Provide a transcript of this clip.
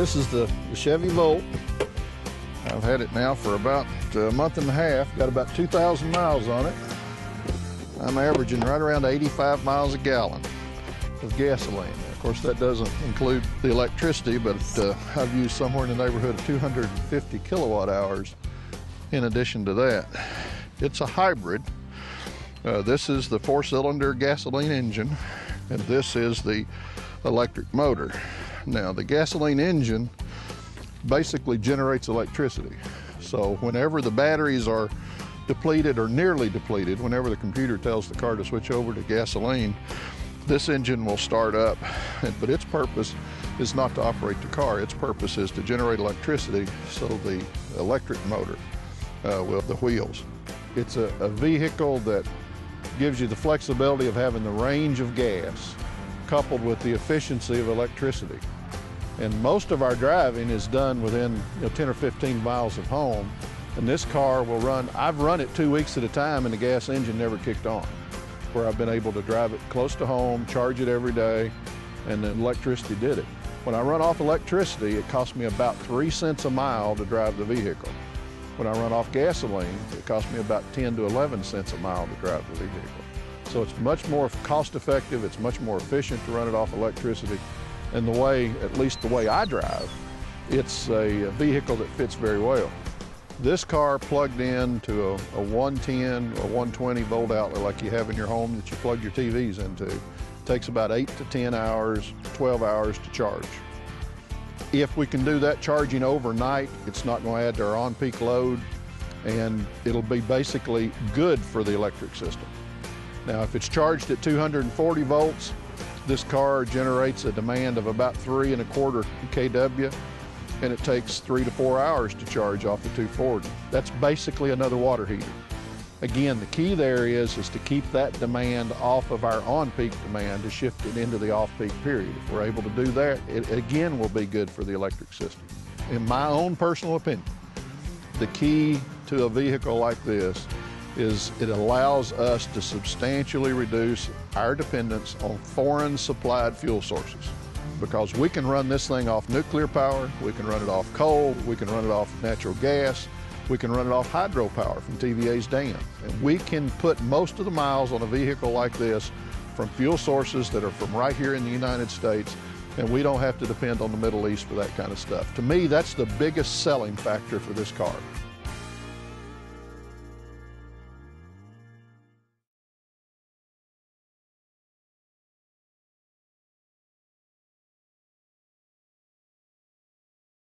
This is the Chevy Volt. I've had it now for about a month and a half. Got about 2,000 miles on it. I'm averaging right around 85 miles a gallon of gasoline. Of course, that doesn't include the electricity, but I've used somewhere in the neighborhood of 250 kilowatt hours in addition to that. It's a hybrid. This is the 4-cylinder gasoline engine, and this is the electric motor. Now, the gasoline engine basically generates electricity. So whenever the batteries are depleted or nearly depleted, whenever the computer tells the car to switch over to gasoline, this engine will start up. But its purpose is not to operate the car. Its purpose is to generate electricity so the electric motor will the wheels. It's a vehicle that gives you the flexibility of having the range of gas coupled with the efficiency of electricity. And most of our driving is done within 10 or 15 miles of home. And this car will run, I've run it 2 weeks at a time and the gas engine never kicked on, where I've been able to drive it close to home, charge it every day, and the electricity did it. When I run off electricity, it costs me about 3 cents a mile to drive the vehicle. When I run off gasoline, it costs me about 10 to 11 cents a mile to drive the vehicle. So it's much more cost effective, it's much more efficient to run it off electricity. And the way, at least the way I drive, it's a vehicle that fits very well. This car plugged into a 110 or 120 volt outlet like you have in your home that you plug your TVs into takes about 8 to 10 hours, 12 hours to charge. If we can do that charging overnight, it's not going to add to our on-peak load, and it'll be basically good for the electric system. Now, if it's charged at 240 volts, this car generates a demand of about 3¼ kW, and it takes 3 to 4 hours to charge off the 240. That's basically another water heater. Again, the key there is to keep that demand off of our on-peak demand to shift it into the off-peak period. If we're able to do that, it again will be good for the electric system. In my own personal opinion, the key to a vehicle like this is it allows us to substantially reduce our dependence on foreign supplied fuel sources, because we can run this thing off nuclear power, we can run it off coal, we can run it off natural gas, we can run it off hydropower from TVA's dam. And we can put most of the miles on a vehicle like this from fuel sources that are from right here in the United States, and we don't have to depend on the Middle East for that kind of stuff. To me, that's the biggest selling factor for this car.